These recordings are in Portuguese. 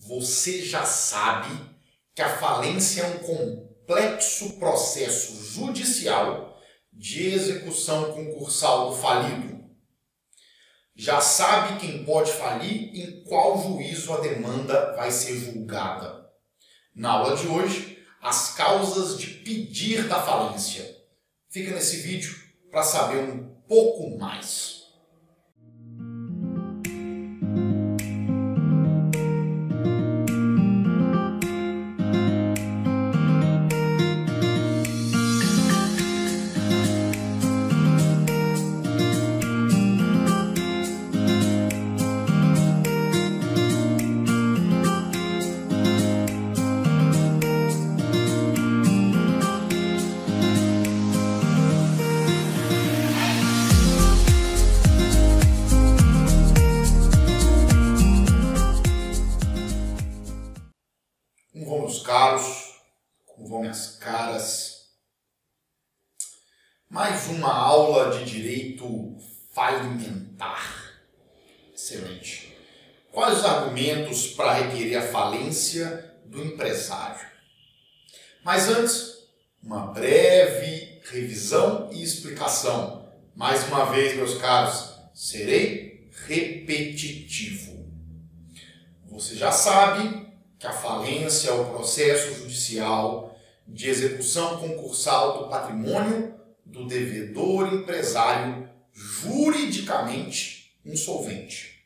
Você já sabe que a falência é um complexo processo judicial de execução concursal do falido. Já sabe quem pode falir e em qual juízo a demanda vai ser julgada. Na aula de hoje, as causas de pedir da falência. Fica nesse vídeo para saber um pouco mais. Como vão meus caros? Como vão minhas caras? Mais uma aula de direito falimentar. Excelente. Quais os argumentos para requerer a falência do empresário? Mas antes, uma breve revisão e explicação. Mais uma vez, meus caros, serei repetitivo. Você já sabe que a falência é o processo judicial de execução concursal do patrimônio do devedor empresário juridicamente insolvente.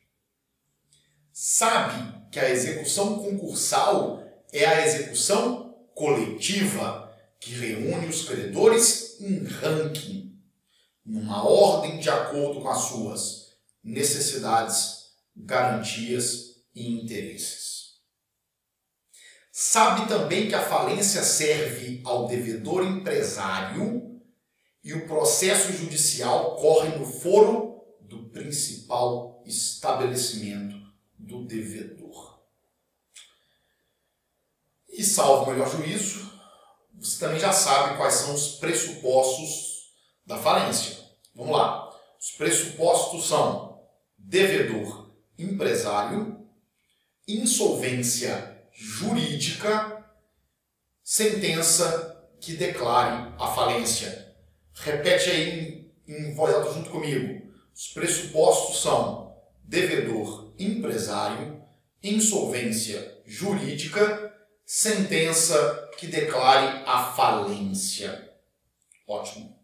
Sabe que a execução concursal é a execução coletiva que reúne os credores em ranking, numa ordem de acordo com as suas necessidades, garantias e interesses. Sabe também que a falência serve ao devedor empresário e o processo judicial corre no foro do principal estabelecimento do devedor. E, salvo o melhor juízo, você também já sabe quais são os pressupostos da falência. Vamos lá. Os pressupostos são devedor empresário, insolvência jurídica, sentença que declare a falência. Repete aí em voz alta junto comigo. Os pressupostos são devedor empresário, insolvência jurídica, sentença que declare a falência. Ótimo.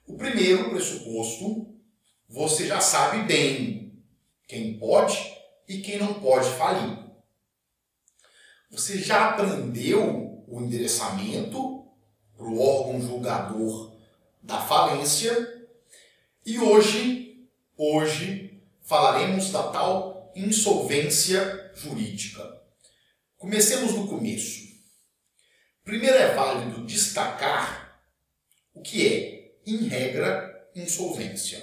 O primeiro pressuposto, você já sabe bem quem pode e quem não pode falir. Você já aprendeu o endereçamento para o órgão julgador da falência e hoje falaremos da tal insolvência jurídica. Comecemos do começo. Primeiro é válido destacar o que é, em regra, insolvência.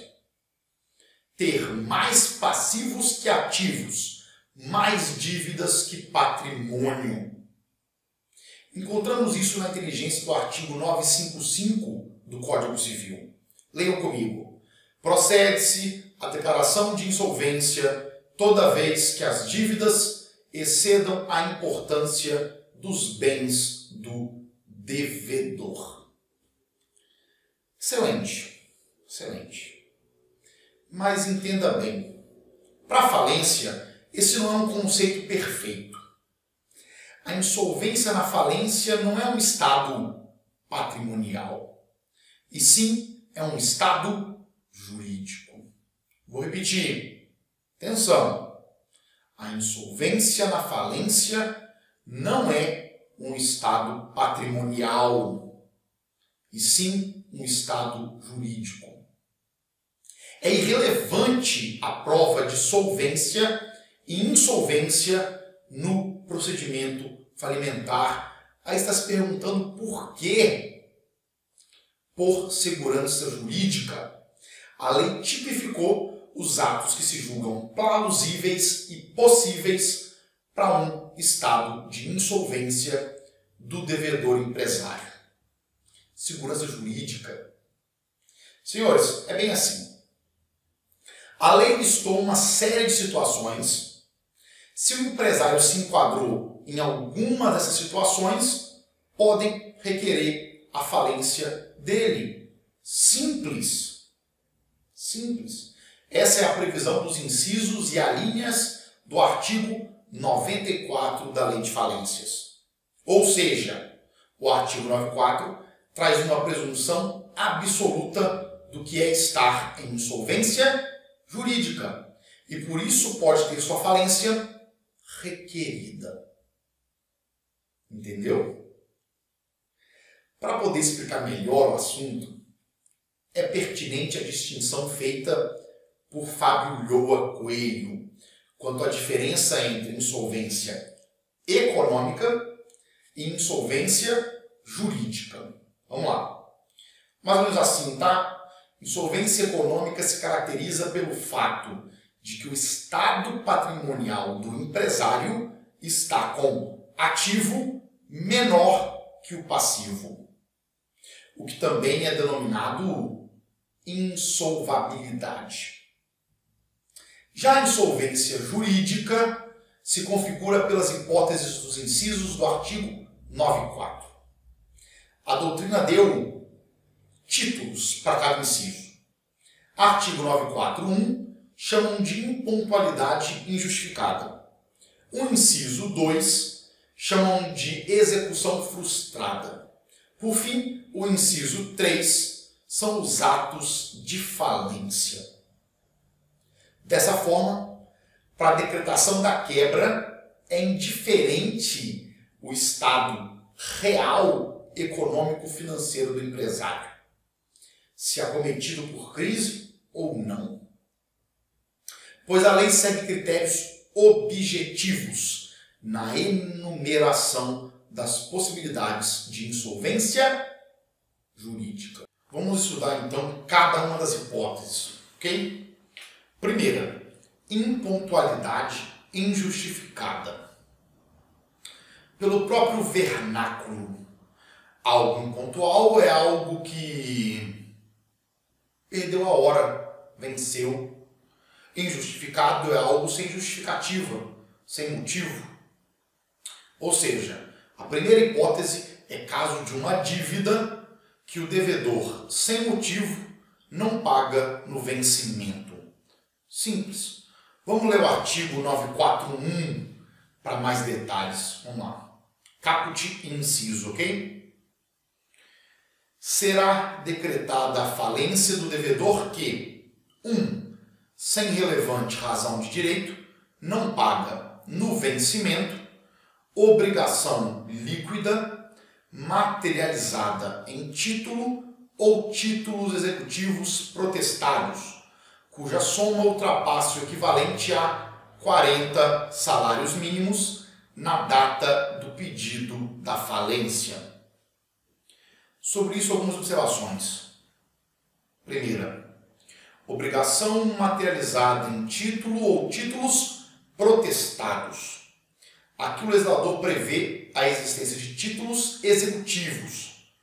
Ter mais passivos que ativos, mais dívidas que patrimônio. Encontramos isso na inteligência do artigo 955 do Código Civil. Leiam comigo. Procede-se a declaração de insolvência toda vez que as dívidas excedam a importância dos bens do devedor. Excelente, excelente. Mas entenda bem, para a falência, esse não é um conceito perfeito. A insolvência na falência não é um estado patrimonial, e sim é um estado jurídico. Vou repetir. Atenção. A insolvência na falência não é um estado patrimonial, e sim um estado jurídico. É irrelevante a prova de solvência e insolvência no procedimento falimentar. Aí está se perguntando por quê? Por segurança jurídica, a lei tipificou os atos que se julgam plausíveis e possíveis para um estado de insolvência do devedor empresário. Segurança jurídica. Senhores, é bem assim. A lei listou uma série de situações Se o empresário se enquadrou em alguma dessas situações, podem requerer a falência dele. Simples. Simples. Essa é a previsão dos incisos e alíneas do artigo 94 da Lei de Falências. Ou seja, o artigo 94 traz uma presunção absoluta do que é estar em insolvência jurídica e por isso pode ter sua falência requerida. Entendeu? Para poder explicar melhor o assunto, é pertinente a distinção feita por Fábio Lhoa Coelho quanto à diferença entre insolvência econômica e insolvência jurídica. Vamos lá. Mais ou menos assim, tá? Insolvência econômica se caracteriza pelo fato de que o estado patrimonial do empresário está com ativo menor que o passivo, o que também é denominado insolvabilidade. Já a insolvência jurídica se configura pelas hipóteses dos incisos do artigo 94. A doutrina deu títulos para cada inciso. Artigo 941 chamam de impontualidade injustificada. O inciso 2 chamam de execução frustrada. Por fim, o inciso 3 são os atos de falência. Dessa forma, para a decretação da quebra, é indiferente o estado real econômico-financeiro do empresário, se acometido por crise ou não. Pois a lei segue critérios objetivos na enumeração das possibilidades de insolvência jurídica. Vamos estudar então cada uma das hipóteses, ok? Primeira, impontualidade injustificada. Pelo próprio vernáculo, algo impontual é algo que perdeu a hora, venceu. Injustificado é algo sem justificativa, sem motivo. Ou seja, a primeira hipótese é caso de uma dívida que o devedor, sem motivo, não paga no vencimento. Simples. Vamos ler o artigo 941 para mais detalhes. Vamos lá. Caput e inciso, ok? Será decretada a falência do devedor que 1. Sem relevante razão de direito, não paga no vencimento obrigação líquida materializada em título ou títulos executivos protestados, cuja soma ultrapasse o equivalente a 40 salários mínimos na data do pedido da falência. Sobre isso, algumas observações. Primeira, obrigação materializada em título ou títulos protestados. Aqui o legislador prevê a existência de títulos executivos,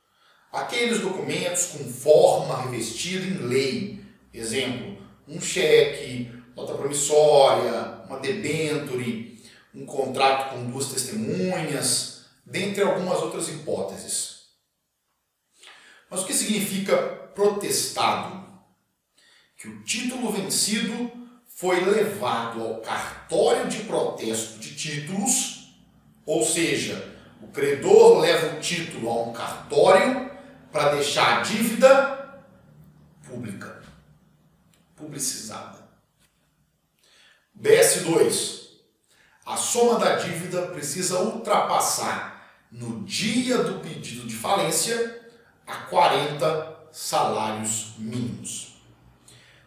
aqueles documentos com forma revestida em lei, exemplo, um cheque, nota promissória, uma debênture, um contrato com 2 testemunhas, dentre algumas outras hipóteses. Mas o que significa protestado? Que o título vencido foi levado ao cartório de protesto de títulos, ou seja, o credor leva o título a um cartório para deixar a dívida pública, publicizada. BS2. A soma da dívida precisa ultrapassar, no dia do pedido de falência, a 40 salários mínimos.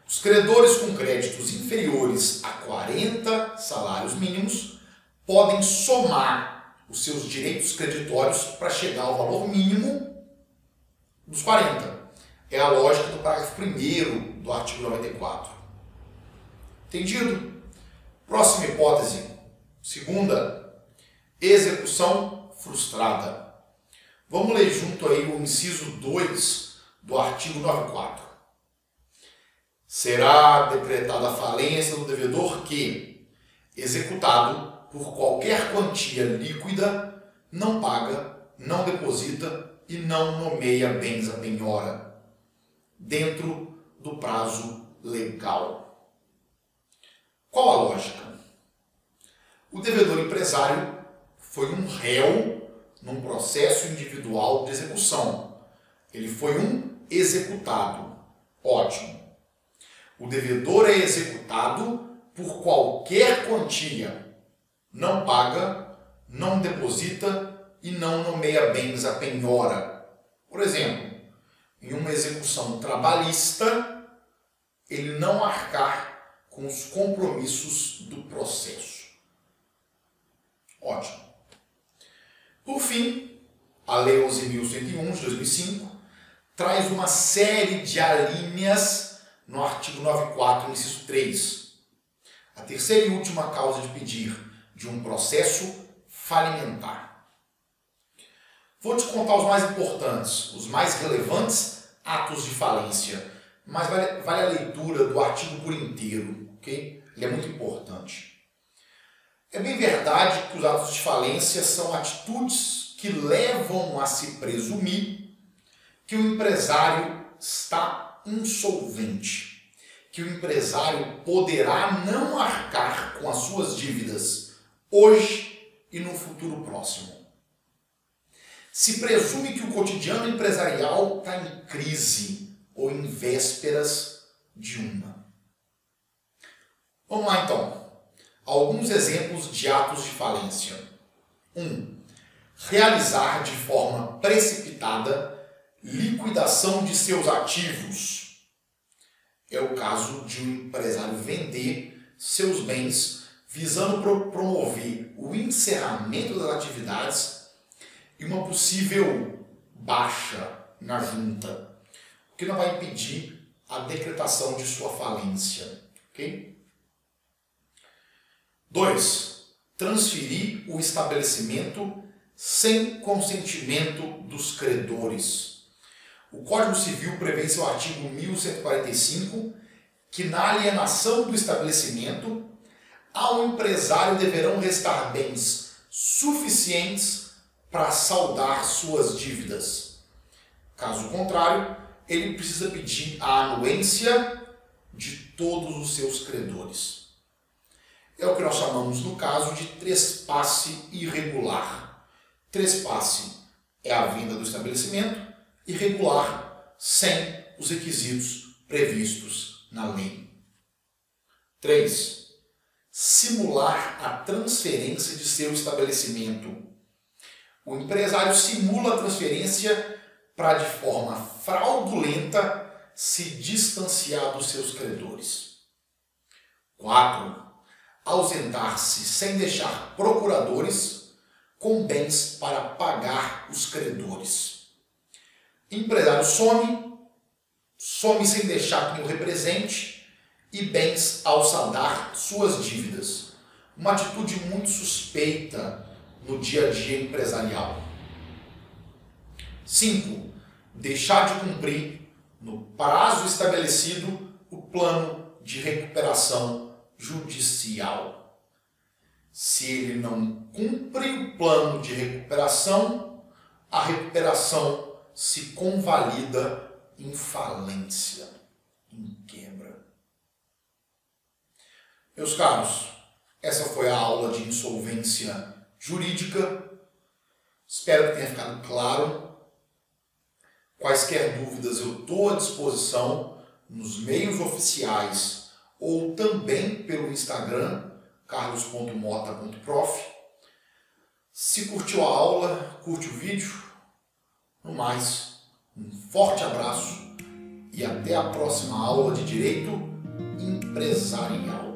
Os credores com créditos inferiores a 40 salários mínimos podem somar os seus direitos creditórios para chegar ao valor mínimo dos 40. É a lógica do parágrafo 1º do artigo 94. Entendido? Próxima hipótese. Segunda, execução frustrada. Vamos ler junto aí o inciso 2 do artigo 94. Será decretada a falência do devedor que, executado por qualquer quantia líquida, não paga, não deposita e não nomeia bens à penhora, dentro do prazo legal. Qual a lógica? O devedor empresário foi um réu num processo individual de execução. Ele foi um executado. Ótimo. O devedor é executado por qualquer quantia. Não paga, não deposita e não nomeia bens à penhora. Por exemplo, em uma execução trabalhista, ele não arcar com os compromissos do processo. Ótimo. Por fim, a Lei 11.101 de 2005 traz uma série de alíneas no artigo 94, inciso 3. A terceira e última causa de pedir de um processo falimentar. Vou te contar os mais importantes, os mais relevantes atos de falência, mas vale a leitura do artigo por inteiro, ok? Ele é muito importante. É bem verdade que os atos de falência são atitudes que levam a se presumir que o empresário está insolvente, que o empresário poderá não arcar com as suas dívidas hoje e no futuro próximo. Se presume que o cotidiano empresarial está em crise ou em vésperas de uma. Vamos lá então. Alguns exemplos de atos de falência. 1. Realizar de forma precipitada liquidação de seus ativos. É o caso de um empresário vender seus bens visando promover o encerramento das atividades e uma possível baixa na junta, o que não vai impedir a decretação de sua falência. Ok? 2. Transferir o estabelecimento sem consentimento dos credores. O Código Civil prevê em seu artigo 1145 que na alienação do estabelecimento, ao empresário deverão restar bens suficientes para saldar suas dívidas. Caso contrário, ele precisa pedir a anuência de todos os seus credores. É o que nós chamamos, no caso, de trespasse irregular. Trespasse é a venda do estabelecimento, irregular, sem os requisitos previstos na lei. 3. Simular a transferência de seu estabelecimento. O empresário simula a transferência para, de forma fraudulenta, se distanciar dos seus credores. 4. Ausentar-se sem deixar procuradores com bens para pagar os credores. Empresário some sem deixar quem o represente e bens ao saldar suas dívidas. Uma atitude muito suspeita no dia a dia empresarial. 5. Deixar de cumprir, no prazo estabelecido, o plano de recuperação judicial. Se ele não cumpre o plano de recuperação, a recuperação se convalida em falência, em quebra. Meus caros, essa foi a aula de insolvência jurídica. Espero que tenha ficado claro. Quaisquer dúvidas eu estou à disposição nos meios oficiais ou também pelo Instagram, carlos.mota.prof. Se curtiu a aula, curte o vídeo. No mais, um forte abraço e até a próxima aula de Direito Empresarial.